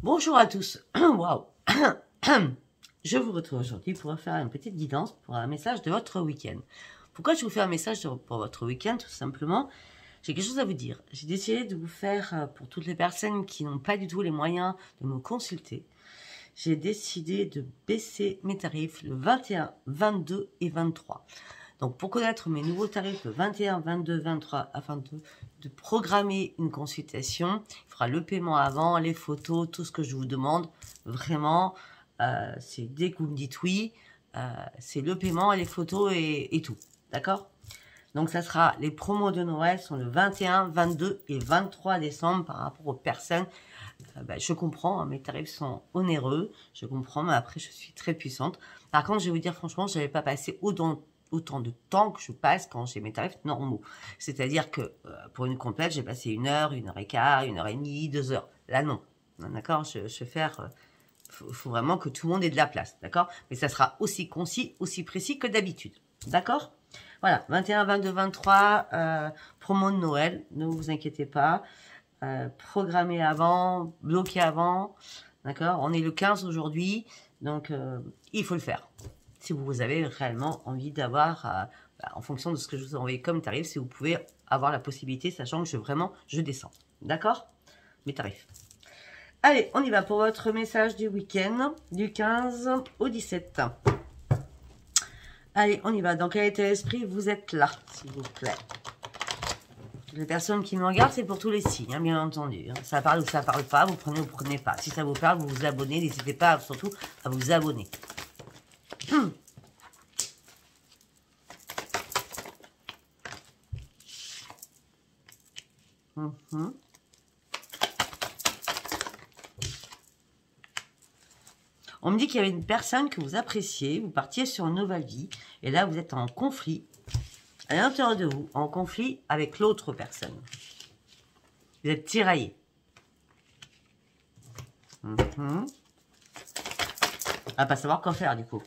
Bonjour à tous. Waouh. Je vous retrouve aujourd'hui pour faire une petite guidance pour un message de votre week-end. Pourquoi je vous fais un message pour votre week-end? Tout simplement, j'ai quelque chose à vous dire. J'ai décidé de vous faire, pour toutes les personnes qui n'ont pas du tout les moyens de me consulter, j'ai décidé de baisser mes tarifs le 21, 22 et 23. Donc, pour connaître mes nouveaux tarifs le 21, 22, 23, afin de programmer une consultation, il faudra le paiement avant, les photos, tout ce que je vous demande. Vraiment, c'est dès que vous me dites oui, c'est le paiement, les photos et tout. D'accord? Donc, ça sera, les promos de Noël sont le 21, 22 et 23 décembre par rapport aux personnes. Je comprends, hein, mes tarifs sont onéreux, je comprends, mais après, je suis très puissante. Par contre, je vais vous dire franchement, je n'avais pas passé autant de temps que je passe quand j'ai mes tarifs normaux. C'est-à-dire que pour une complète, j'ai passé 1 heure, 1 heure et quart, 1 heure et demie, 2 heures. Là, non. D'accord? Je vais faire... faut vraiment que tout le monde ait de la place. D'accord? Mais ça sera aussi concis, aussi précis que d'habitude. D'accord? Voilà. 21, 22, 23, promo de Noël. Ne vous inquiétez pas. Programmé avant, bloqué avant. D'accord? On est le 15 aujourd'hui. Donc, il faut le faire. Si vous avez réellement envie d'avoir, en fonction de ce que je vous ai envoyé comme tarif, si vous pouvez avoir la possibilité, sachant que je descends. D'accord? Mes tarifs. Allez, on y va pour votre message du week-end, du 15 au 17. Allez, on y va. Dans quel état d'esprit vous êtes là, s'il vous plaît? Les personnes qui me regardent, c'est pour tous les signes, hein, bien entendu. Hein. Ça parle ou ça parle pas, vous prenez ou vous prenez pas. Si ça vous parle, vous vous abonnez. N'hésitez pas surtout à vous abonner. On me dit qu'il y avait une personne que vous appréciez, vous partiez sur une nouvelle vie, et là vous êtes en conflit, à l'intérieur de vous, en conflit avec l'autre personne. Vous êtes tiraillé. À pas savoir quoi faire du coup.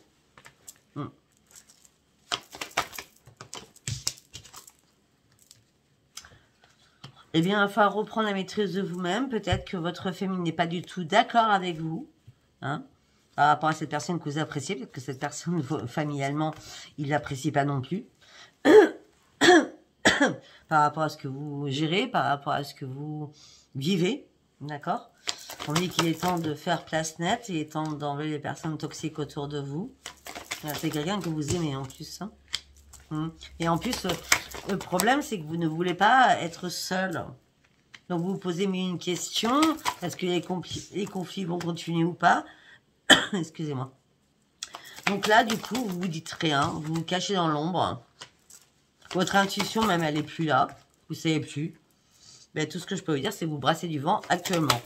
Eh bien, il va falloir reprendre la maîtrise de vous-même. Peut-être que votre famille n'est pas du tout d'accord avec vous. Hein, par rapport à cette personne que vous appréciez. Peut-être que cette personne, familialement, il ne l'apprécie pas non plus. Par rapport à ce que vous gérez, par rapport à ce que vous vivez. D'accord? On dit qu'il est temps de faire place nette. Il est temps d'enlever les personnes toxiques autour de vous. C'est quelqu'un que vous aimez en plus. Hein. Et en plus, le problème, c'est que vous ne voulez pas être seul. Donc, vous vous posez une question. Est-ce que les conflits vont continuer ou pas? Excusez-moi. Donc là, du coup, vous vous dites rien. Vous vous cachez dans l'ombre. Votre intuition, même, elle n'est plus là. Vous ne savez plus. Ben, tout ce que je peux vous dire, c'est vous brasser du vent actuellement.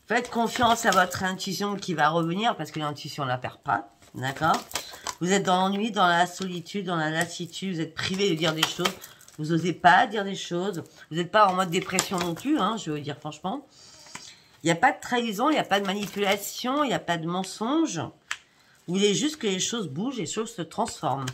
Faites confiance à votre intuition qui va revenir parce que l'intuition ne la perd pas. D'accord? Vous êtes dans l'ennui, dans la solitude, dans la lassitude. Vous êtes privé de dire des choses. Vous n'osez pas dire des choses. Vous n'êtes pas en mode dépression non plus, hein, je veux dire franchement. Il n'y a pas de trahison, il n'y a pas de manipulation, il n'y a pas de mensonge. Vous voulez juste que les choses bougent, les choses se transforment.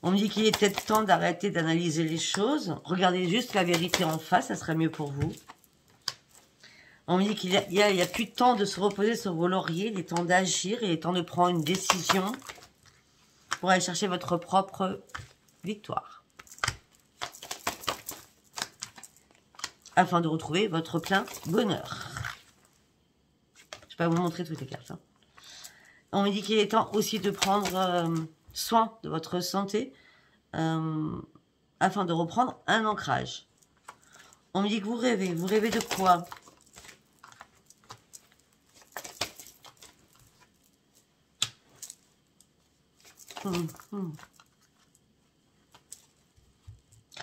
On me dit qu'il est peut-être temps d'arrêter d'analyser les choses. Regardez juste la vérité en face, ça serait mieux pour vous. On me dit qu'il y a plus de temps de se reposer sur vos lauriers, il est temps d'agir, il est temps de prendre une décision pour aller chercher votre propre victoire. Afin de retrouver votre plein bonheur. Je ne vais pas vous montrer toutes les cartes. Hein. On me dit qu'il est temps aussi de prendre soin de votre santé afin de reprendre un ancrage. On me dit que vous rêvez. Vous rêvez de quoi?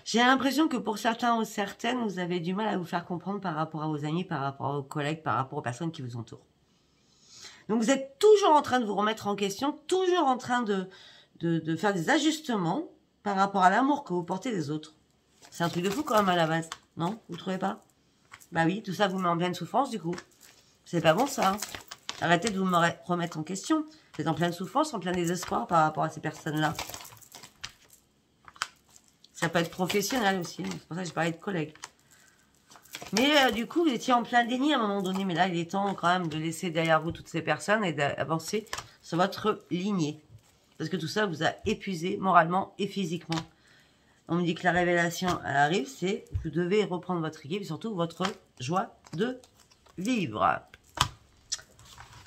J'ai l'impression que pour certains ou certaines, vous avez du mal à vous faire comprendre par rapport à vos amis, par rapport à vos collègues, par rapport aux personnes qui vous entourent. Donc vous êtes toujours en train de vous remettre en question, toujours en train de faire des ajustements par rapport à l'amour que vous portez des autres. C'est un truc de fou quand même à la base, non? Vous trouvez pas? Bah oui, tout ça vous met en pleine souffrance du coup. C'est pas bon ça. Hein. Arrêtez de vous remettre en question. Vous êtes en pleine souffrance, en plein désespoir par rapport à ces personnes-là. Ça peut être professionnel aussi. C'est pour ça que je parlais de collègues. Mais du coup, vous étiez en plein déni à un moment donné. Mais là, il est temps quand même de laisser derrière vous toutes ces personnes et d'avancer sur votre lignée. Parce que tout ça vous a épuisé moralement et physiquement. On me dit que la révélation elle arrive, c'est que vous devez reprendre votre équipe et surtout votre joie de vivre.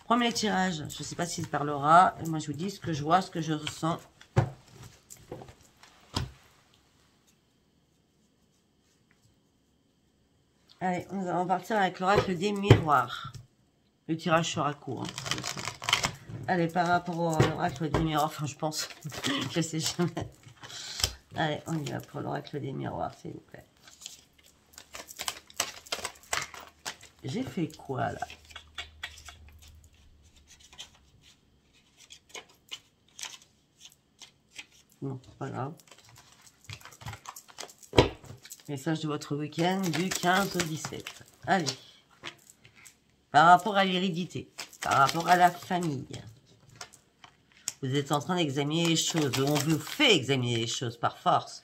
Premier tirage, je ne sais pas s'il parlera. Et moi, je vous dis ce que je vois, ce que je ressens. Allez, nous allons partir avec l'oracle des miroirs. Le tirage sera court. Hein. Allez, par rapport à l'oracle des miroirs, enfin, je pense, je sais jamais. Allez, on y va pour l'oracle des miroirs, s'il vous plaît. J'ai fait quoi, là? Non, c'est pas grave. Message de votre week-end du 15 au 17. Allez. Par rapport à l'hérédité, par rapport à la famille, vous êtes en train d'examiner les choses. On vous fait examiner les choses par force.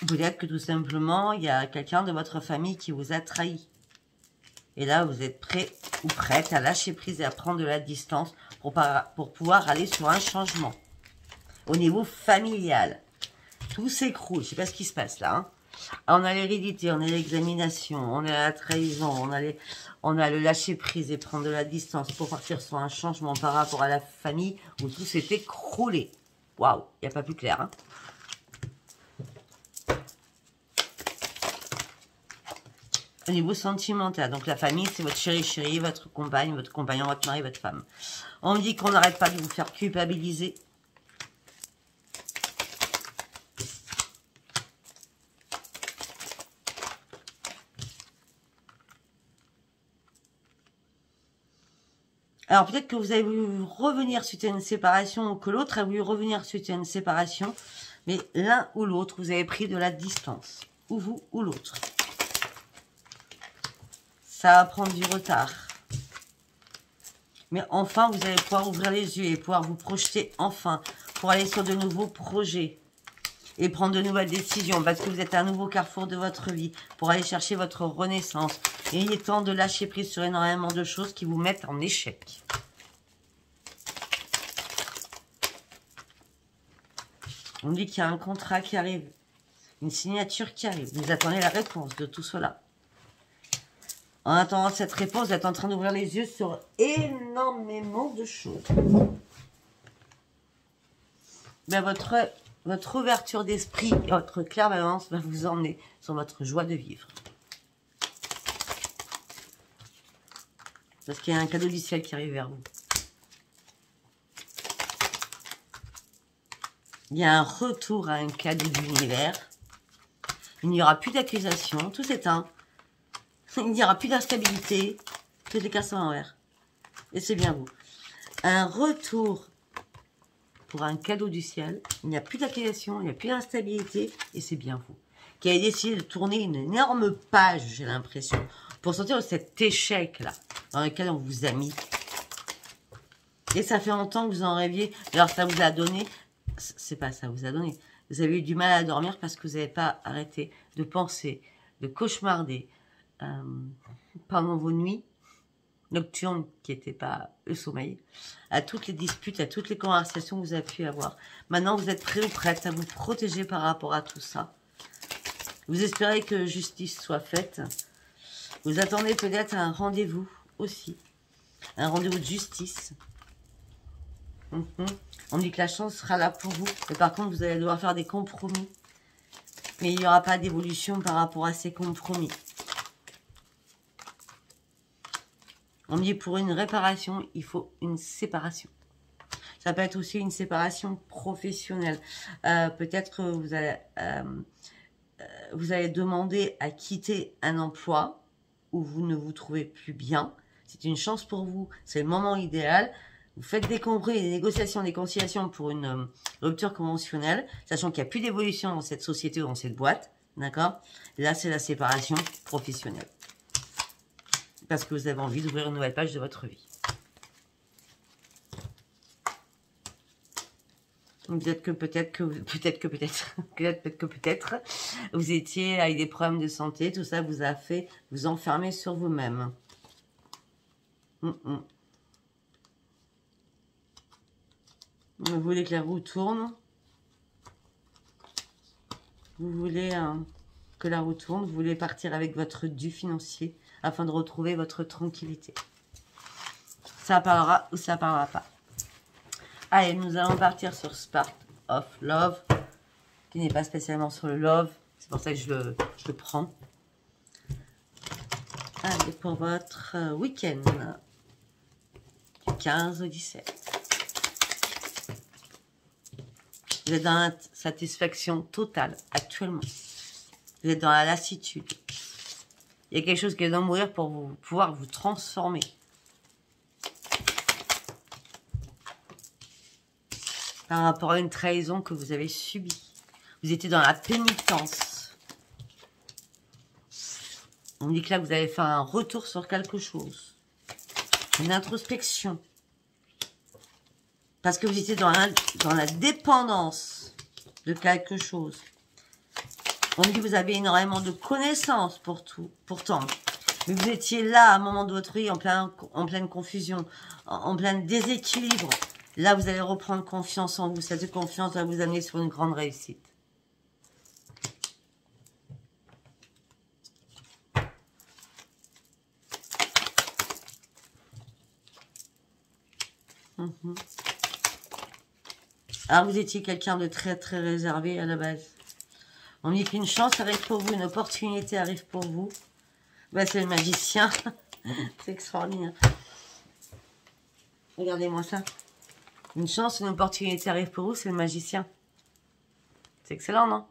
Peut-être que tout simplement, il y a quelqu'un de votre famille qui vous a trahi. Et là, vous êtes prêt ou prête à lâcher prise et à prendre de la distance pour pouvoir aller sur un changement. Au niveau familial, tout s'écroule. Je ne sais pas ce qui se passe là. Hein. On a l'hérédité, on a l'examination, on a la trahison, on a le lâcher prise et prendre de la distance pour partir sur un changement par rapport à la famille où tout s'est écroulé. Waouh, il n'y a pas plus clair. Hein. Au niveau sentimental, donc la famille, c'est votre chéri, votre compagne, votre compagnon, votre mari, votre femme. On dit qu'on n'arrête pas de vous faire culpabiliser. Alors peut-être que vous avez voulu revenir suite à une séparation ou que l'autre a voulu revenir suite à une séparation. Mais l'un ou l'autre, vous avez pris de la distance. Ou vous ou l'autre. Ça va prendre du retard. Mais enfin, vous allez pouvoir ouvrir les yeux et pouvoir vous projeter enfin pour aller sur de nouveaux projets. Et prendre de nouvelles décisions parce que vous êtes à un nouveau carrefour de votre vie pour aller chercher votre renaissance. Et il est temps de lâcher prise sur énormément de choses qui vous mettent en échec. On dit qu'il y a un contrat qui arrive, une signature qui arrive. Vous attendez la réponse de tout cela. En attendant cette réponse, vous êtes en train d'ouvrir les yeux sur énormément de choses. Ben, votre ouverture d'esprit et votre clairvoyance va vous emmener sur votre joie de vivre. Parce qu'il y a un cadeau du ciel qui arrive vers vous. Il y a un retour à un cadeau de l'univers. Il n'y aura plus d'accusation, tout s'éteint. Il n'y aura plus d'instabilité. Toutes les cartes sont en vert. Et c'est bien vous. Un retour pour un cadeau du ciel. Il n'y a plus d'accusation, il n'y a plus d'instabilité. Et c'est bien vous. Qui avez décidé de tourner une énorme page, j'ai l'impression, pour sortir de cet échec-là, dans lequel on vous a mis. Et ça fait longtemps que vous en rêviez. Alors ça vous a donné... C'est pas ça vous a donné. Vous avez eu du mal à dormir parce que vous n'avez pas arrêté de penser, de cauchemarder pendant vos nuits nocturnes qui n'étaient pas le sommeil, à toutes les disputes, à toutes les conversations que vous avez pu avoir. Maintenant, vous êtes prêts ou prêtes à vous protéger par rapport à tout ça. Vous espérez que justice soit faite. Vous attendez peut-être un rendez-vous aussi. Un rendez-vous de justice. On dit que la chance sera là pour vous. Mais par contre, vous allez devoir faire des compromis. Mais il n'y aura pas d'évolution par rapport à ces compromis. On dit pour une réparation, il faut une séparation. Ça peut être aussi une séparation professionnelle. Peut-être que vous allez demander à quitter un emploi où vous ne vous trouvez plus bien. C'est une chance pour vous. C'est le moment idéal. Vous faites des compromis, des négociations, des conciliations pour une rupture conventionnelle, sachant qu'il n'y a plus d'évolution dans cette société ou dans cette boîte. D'accord? Là, c'est la séparation professionnelle. Parce que vous avez envie d'ouvrir une nouvelle page de votre vie. Peut-être que vous étiez avec des problèmes de santé, tout ça vous a fait vous enfermer sur vous-même. Vous voulez que la roue tourne. Vous voulez que la roue tourne. Vous voulez partir avec votre dû financier afin de retrouver votre tranquillité. Ça parlera ou ça parlera pas. Allez, nous allons partir sur Spark of Love, qui n'est pas spécialement sur le love. C'est pour ça que je le prends. Allez, pour votre week-end, du 15 au 17. Vous êtes dans la satisfaction totale, actuellement. Vous êtes dans la lassitude. Il y a quelque chose qui doit mourir pour vous, pouvoir vous transformer. Par rapport à une trahison que vous avez subie. Vous étiez dans la pénitence. On dit que là, vous avez fait un retour sur quelque chose. Une introspection. Parce que vous étiez dans la dépendance de quelque chose. On dit que vous avez énormément de connaissances pourtant. Mais vous étiez là, à un moment de votre vie, en pleine confusion, en plein déséquilibre. Là, vous allez reprendre confiance en vous. Cette confiance va vous amener sur une grande réussite. Alors, vous étiez quelqu'un de très, très réservé à la base. On dit qu'une chance arrive pour vous, une opportunité arrive pour vous. Ben, c'est le magicien. C'est extraordinaire. Regardez-moi ça. Une chance, une opportunité arrive pour vous, c'est le magicien. C'est excellent, non?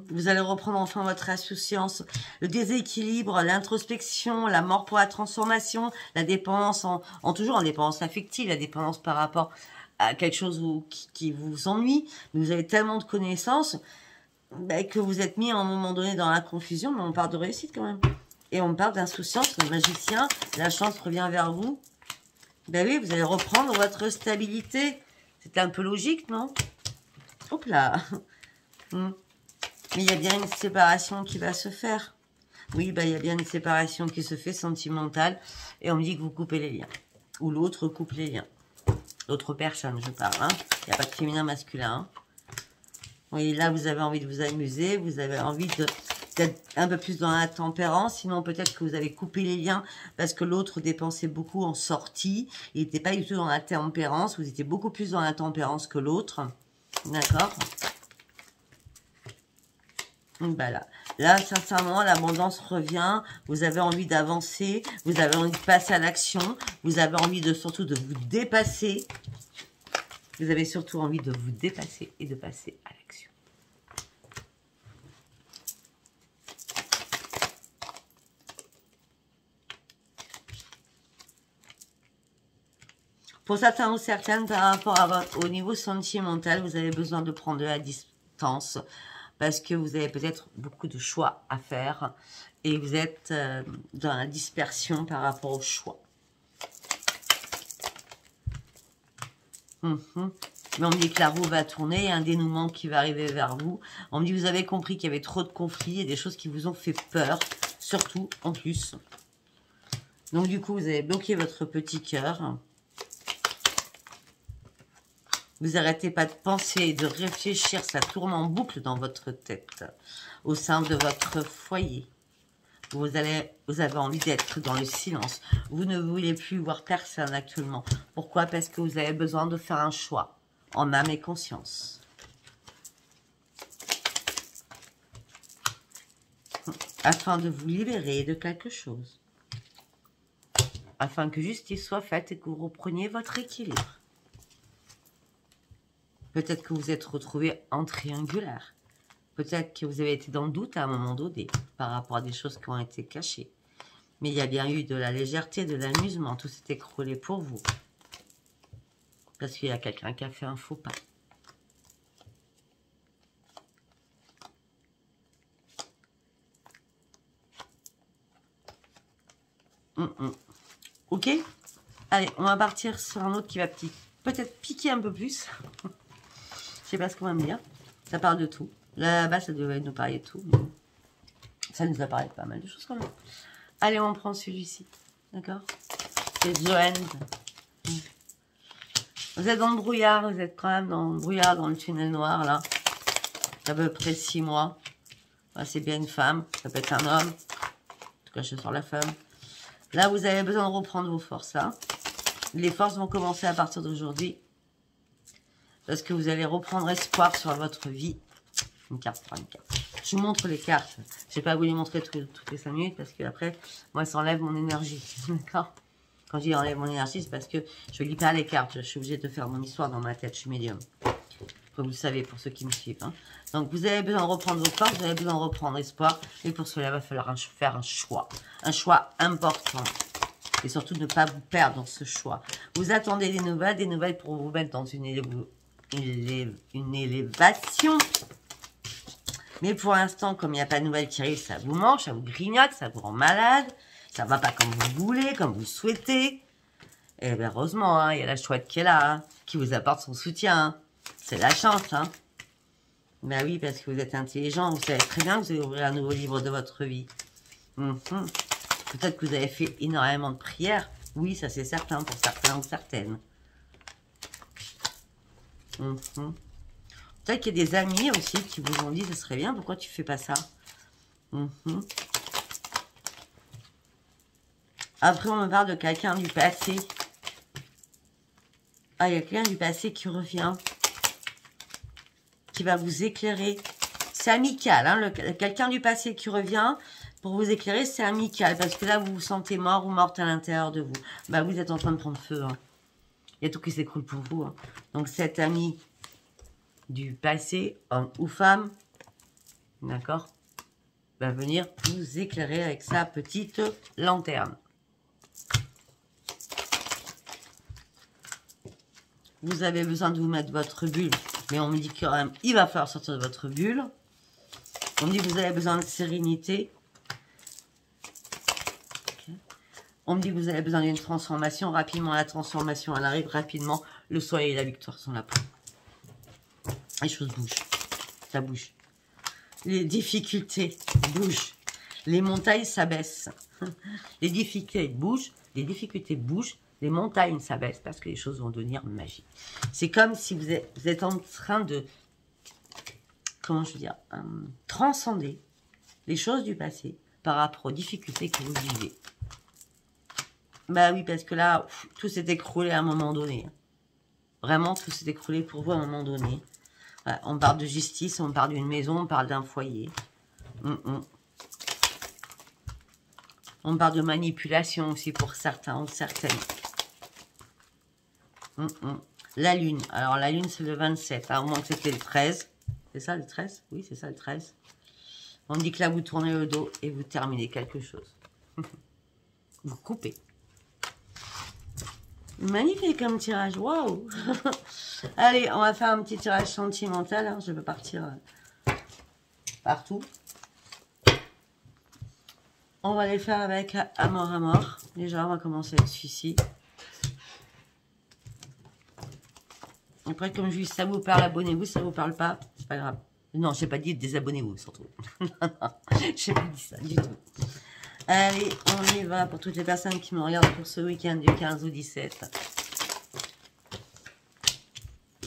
Vous allez reprendre enfin votre insouciance, le déséquilibre, l'introspection, la mort pour la transformation, la dépendance, toujours en dépendance affective, la dépendance par rapport à quelque chose qui vous ennuie. Vous avez tellement de connaissances que vous êtes mis à un moment donné dans la confusion, mais on parle de réussite quand même. Et on parle d'insouciance, le magicien, la chance revient vers vous. Ben oui, vous allez reprendre votre stabilité. C'est un peu logique, non? Hop là. Mais il y a bien une séparation qui va se faire. Oui, ben, il y a bien une séparation qui se fait sentimentale. Et on me dit que vous coupez les liens. Ou l'autre coupe les liens. L'autre personne, je parle. Hein. Il n'y a pas de féminin, masculin. Hein. Oui, là, vous avez envie de vous amuser. Vous avez envie d'être un peu plus dans la tempérance. Sinon, peut-être que vous avez coupé les liens parce que l'autre dépensait beaucoup en sortie. Il n'était pas du tout dans la tempérance. Vous étiez beaucoup plus dans la tempérance que l'autre. D'accord? Voilà. Là, sincèrement, l'abondance revient. Vous avez envie d'avancer. Vous avez envie de passer à l'action. Vous avez envie surtout de vous dépasser. Vous avez surtout envie de vous dépasser et de passer à l'action. Pour certains ou certaines, par rapport au niveau sentimental, vous avez besoin de prendre de la distance. Parce que vous avez peut-être beaucoup de choix à faire. Et vous êtes dans la dispersion par rapport au choix. Mais on me dit que la roue va tourner. Il y a un dénouement qui va arriver vers vous. On me dit que vous avez compris qu'il y avait trop de conflits et des choses qui vous ont fait peur. Surtout, en plus. Donc, du coup, vous avez bloqué votre petit cœur. Vous n'arrêtez pas de penser et de réfléchir, ça tourne en boucle dans votre tête, au sein de votre foyer. Vous avez envie d'être dans le silence. Vous ne voulez plus voir personne actuellement. Pourquoi? Parce que vous avez besoin de faire un choix, en âme et conscience. Afin de vous libérer de quelque chose. Afin que justice soit faite et que vous repreniez votre équilibre. Peut-être que vous êtes retrouvé en triangulaire. Peut-être que vous avez été dans le doute à un moment donné par rapport à des choses qui ont été cachées. Mais il y a bien eu de la légèreté, de l'amusement. Tout s'est écroulé pour vous. Parce qu'il y a quelqu'un qui a fait un faux pas. Ok? Allez, on va partir sur un autre qui va peut-être piquer un peu plus. Je sais pas ce qu'on va me dire. Ça parle de tout. Là-bas, ça devait nous parler de tout. Mais ça nous a parlé de pas mal de choses quand même. Allez, on prend celui-ci. D'accord? C'est The End. Vous êtes dans le brouillard. Vous êtes quand même dans le brouillard, dans le tunnel noir, là. À peu près 6 mois. C'est bien une femme. Ça peut être un homme. En tout cas, je sors la femme. Là, vous avez besoin de reprendre vos forces, là. Les forces vont commencer à partir d'aujourd'hui. Parce que vous allez reprendre espoir sur votre vie. Une carte par une carte. Je vous montre les cartes. Je vais pas vous les montrer toutes les 5 minutes parce que après, moi, ça enlève mon énergie. D'accord? Quand je dis enlève mon énergie, c'est parce que je lis pas les cartes. Je suis obligée de faire mon histoire dans ma tête. Je suis médium. Comme vous le savez, pour ceux qui me suivent. Hein. Donc, vous avez besoin de reprendre vos forces. Vous avez besoin de reprendre espoir. Et pour cela, il va falloir faire un choix. Un choix important. Et surtout, ne pas vous perdre dans ce choix. Vous attendez des nouvelles pour vous mettre dans une élévation. Mais pour l'instant, comme il n'y a pas de nouvelles qui arrivent, ça vous mange, ça vous grignote, ça vous rend malade. Ça ne va pas comme vous voulez, comme vous souhaitez. Et bien, heureusement, hein, il y a la chouette qui est là, hein, qui vous apporte son soutien. Hein. C'est la chance. Hein. Ben oui, parce que vous êtes intelligent. Vous savez très bien que vous allez ouvrir un nouveau livre de votre vie. Peut-être que vous avez fait énormément de prières. Oui, ça c'est certain pour certains ou certaines. Peut-être qu'il y a des amis aussi qui vous ont dit, ce serait bien, pourquoi tu fais pas ça? Après, on me parle de quelqu'un du passé. Ah, il y a quelqu'un du passé qui revient. Qui va vous éclairer. C'est amical, hein, quelqu'un du passé qui revient pour vous éclairer, c'est amical. Parce que là, vous vous sentez mort ou morte à l'intérieur de vous. Bah, vous êtes en train de prendre feu. Hein. Il y a tout qui s'écroule pour vous. Hein. Donc, cet ami du passé, homme ou femme, d'accord, va venir vous éclairer avec sa petite lanterne. Vous avez besoin de vous mettre votre bulle, mais on me dit quand même, il va falloir sortir de votre bulle. On me dit que vous avez besoin de sérénité. Okay. On me dit que vous avez besoin d'une transformation. Rapidement, la transformation, elle arrive rapidement. Le soleil et la victoire sont là. Les choses bougent. Ça bouge. Les difficultés bougent. Les montagnes s'abaissent. Les difficultés bougent. Les difficultés bougent. Les montagnes s'abaissent parce que les choses vont devenir magiques. C'est comme si vous êtes en train de, comment je veux dire, transcender les choses du passé par rapport aux difficultés que vous vivez. Bah oui, parce que là, tout s'est écroulé à un moment donné. Vraiment, tout s'est écroulé pour vous à un moment donné. Voilà, on parle de justice, on parle d'une maison, on parle d'un foyer. On parle de manipulation aussi pour certains ou certaines. La lune. Alors, la lune, c'est le 27. Hein, au moins que c'était le 13. C'est ça, le 13? Oui, c'est ça, le 13. On dit que là, vous tournez le dos et vous terminez quelque chose. Vous coupez. Magnifique comme tirage. Waouh. Allez, on va faire un petit tirage sentimental. Hein. Je peux partir partout. On va les faire avec amour à mort. Déjà, on va commencer avec celui-ci. Après, comme je dis, ça vous parle, abonnez-vous. Ça vous parle pas, c'est pas grave. Non, je n'ai pas dit désabonnez-vous, surtout. Non, je n'ai pas dit ça du tout. Allez, on y va pour toutes les personnes qui me regardent pour ce week-end du 15 au 17.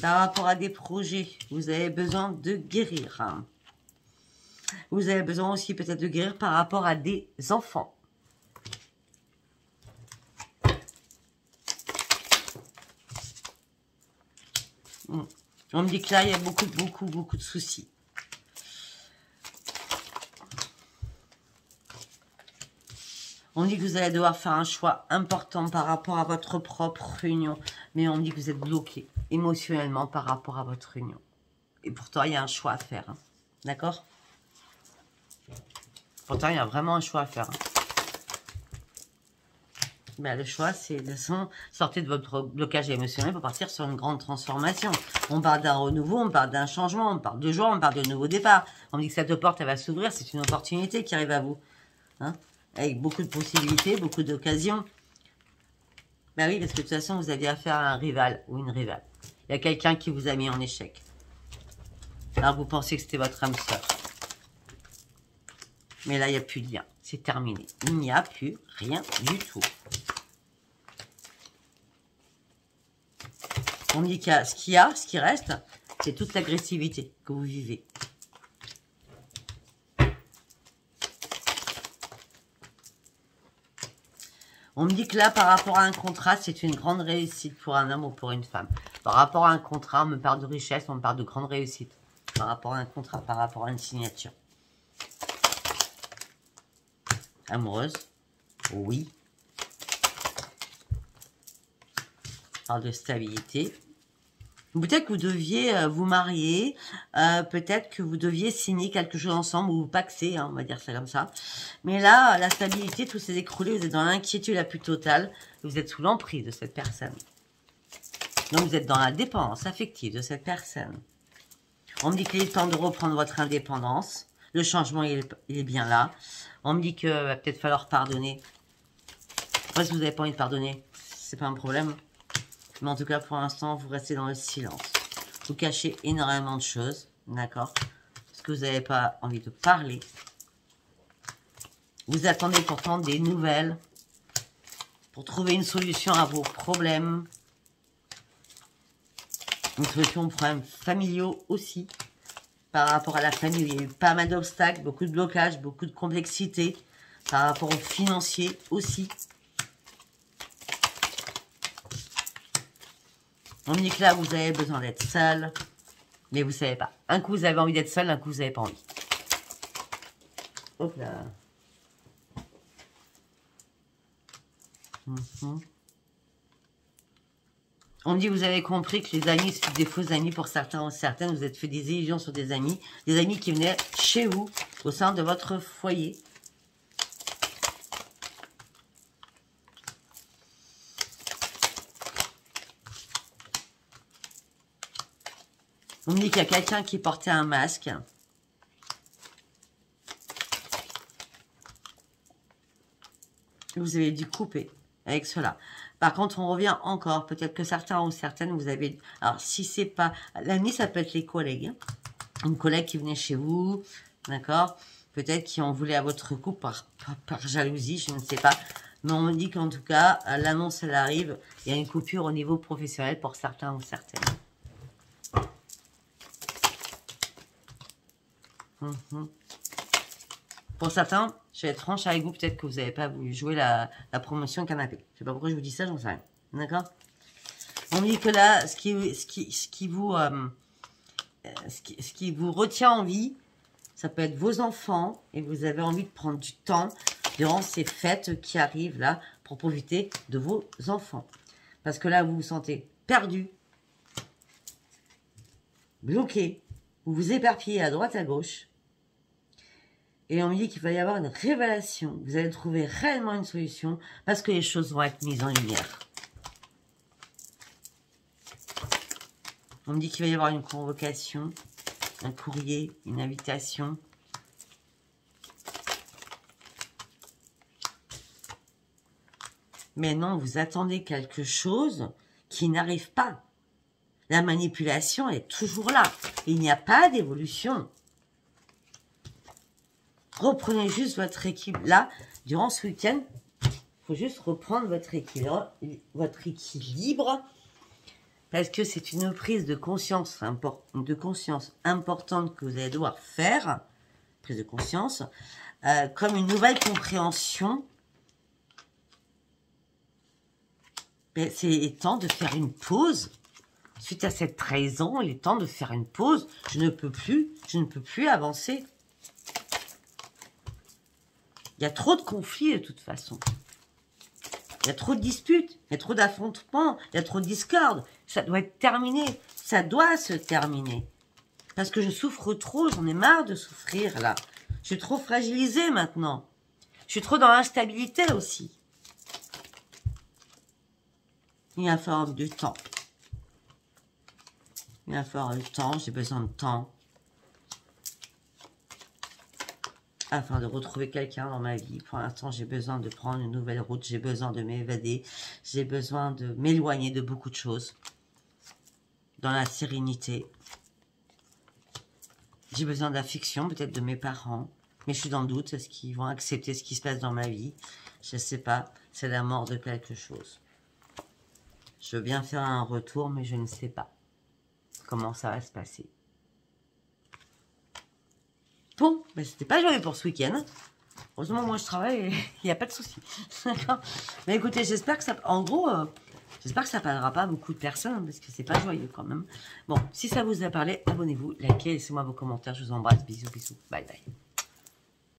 Par rapport à des projets, vous avez besoin de guérir. Hein. Vous avez besoin aussi peut-être de guérir par rapport à des enfants. On me dit que là, il y a beaucoup de soucis. On me dit que vous allez devoir faire un choix important par rapport à votre propre union. Mais on me dit que vous êtes bloqué émotionnellement par rapport à votre union. Et pourtant, il y a un choix à faire. Hein. D'accord? Pourtant, il y a vraiment un choix à faire. Hein. Ben, le choix, c'est de sortir de votre blocage émotionnel pour partir sur une grande transformation. On parle d'un renouveau, on parle d'un changement, on parle de joie, on parle de nouveau départ. On me dit que cette porte, elle va s'ouvrir, c'est une opportunité qui arrive à vous. Hein? Avec beaucoup de possibilités, beaucoup d'occasions. Ben oui, parce que de toute façon, vous aviez affaire à un rival ou une rivale. Il y a quelqu'un qui vous a mis en échec. Alors, vous pensez que c'était votre âme sœur. Mais là, il n'y a plus de lien. C'est terminé. Il n'y a plus rien du tout. On dit qu'il y a ce qui reste, c'est toute l'agressivité que vous vivez. On me dit que là, par rapport à un contrat, c'est une grande réussite pour un homme ou pour une femme. Par rapport à un contrat, on me parle de richesse, on me parle de grande réussite. Par rapport à un contrat, par rapport à une signature. Amoureuse, oui. On parle de stabilité. Peut-être que vous deviez vous marier, peut-être que vous deviez signer quelque chose ensemble ou vous paxer, hein, on va dire ça comme ça. Mais là, la stabilité, tout s'est écroulé, vous êtes dans l'inquiétude la plus totale, vous êtes sous l'emprise de cette personne. Donc vous êtes dans la dépendance affective de cette personne. On me dit qu'il est temps de reprendre votre indépendance, le changement il est bien là. On me dit qu'il va peut-être falloir pardonner. Après, si vous n'avez pas envie de pardonner, c'est pas un problème. Mais en tout cas, pour l'instant, vous restez dans le silence. Vous cachez énormément de choses, d'accord? Parce que vous n'avez pas envie de parler. Vous attendez pourtant des nouvelles pour trouver une solution à vos problèmes. Une solution aux problèmes familiaux aussi. Par rapport à la famille, il y a eu pas mal d'obstacles, beaucoup de blocages, beaucoup de complexité. Par rapport aux financiers aussi. On me dit que là, vous avez besoin d'être seul. Mais vous ne savez pas. Un coup, vous avez envie d'être seul, un coup, vous n'avez pas envie. Hop là. On me dit, vous avez compris que les amis, c'est des faux amis pour certains ou certaines. Vous êtes fait des illusions sur des amis qui venaient chez vous, au sein de votre foyer. On me dit qu'il y a quelqu'un qui portait un masque. Vous avez dû couper avec cela. Par contre, on revient encore. Peut-être que certains ou certaines, vous avez... Alors, si c'est pas... L'ami, ça peut être les collègues. Hein. Une collègue qui venait chez vous, d'accord? Peut-être qui en voulait à votre couple par jalousie, je ne sais pas. Mais on me dit qu'en tout cas, l'annonce, elle arrive. Il y a une coupure au niveau professionnel pour certains ou certaines. Pour certains, je vais être franche avec vous, peut-être que vous n'avez pas voulu jouer la promotion canapé. Je ne sais pas pourquoi je vous dis ça, j'en sais rien. D'accord? On me dit que là, ce qui vous retient en vie, ça peut être vos enfants, et vous avez envie de prendre du temps durant ces fêtes qui arrivent là, pour profiter de vos enfants. Parce que là, vous vous sentez perdu, bloqué, vous vous éparpillez à droite à gauche. Et on me dit qu'il va y avoir une révélation. Vous allez trouver réellement une solution parce que les choses vont être mises en lumière. On me dit qu'il va y avoir une convocation, un courrier, une invitation. Mais non, vous attendez quelque chose qui n'arrive pas. La manipulation est toujours là. Il n'y a pas d'évolution. Reprenez juste votre équilibre. Là, durant ce week-end, il faut juste reprendre votre équilibre. Parce que c'est une prise de conscience, importante que vous allez devoir faire. Prise de conscience. Comme une nouvelle compréhension. C'est temps de faire une pause. Suite à cette trahison, il est temps de faire une pause. Je ne peux plus avancer. Il y a trop de conflits de toute façon. Il y a trop de disputes, il y a trop d'affrontements, il y a trop de discordes. Ça doit être terminé. Ça doit se terminer. Parce que je souffre trop, j'en ai marre de souffrir là. Je suis trop fragilisée maintenant. Je suis trop dans l'instabilité aussi. Il va falloir du temps. Il va falloir du temps, j'ai besoin de temps. afin de retrouver quelqu'un dans ma vie. Pour l'instant, j'ai besoin de prendre une nouvelle route, j'ai besoin de m'évader, j'ai besoin de m'éloigner de beaucoup de choses, dans la sérénité. J'ai besoin d'affection, peut-être de mes parents, mais je suis dans le doute, est-ce qu'ils vont accepter ce qui se passe dans ma vie? Je ne sais pas, c'est la mort de quelque chose. Je veux bien faire un retour, mais je ne sais pas comment ça va se passer. Bon, ben c'était pas joyeux pour ce week-end. Heureusement, moi, je travaille et il n'y a pas de souci. D'accord. Mais écoutez, j'espère que ça... En gros, j'espère que ça parlera pas à beaucoup de personnes, parce que c'est pas joyeux quand même. Bon, si ça vous a parlé, abonnez-vous, likez, laissez-moi vos commentaires. Je vous embrasse. Bisous, bisous. Bye, bye.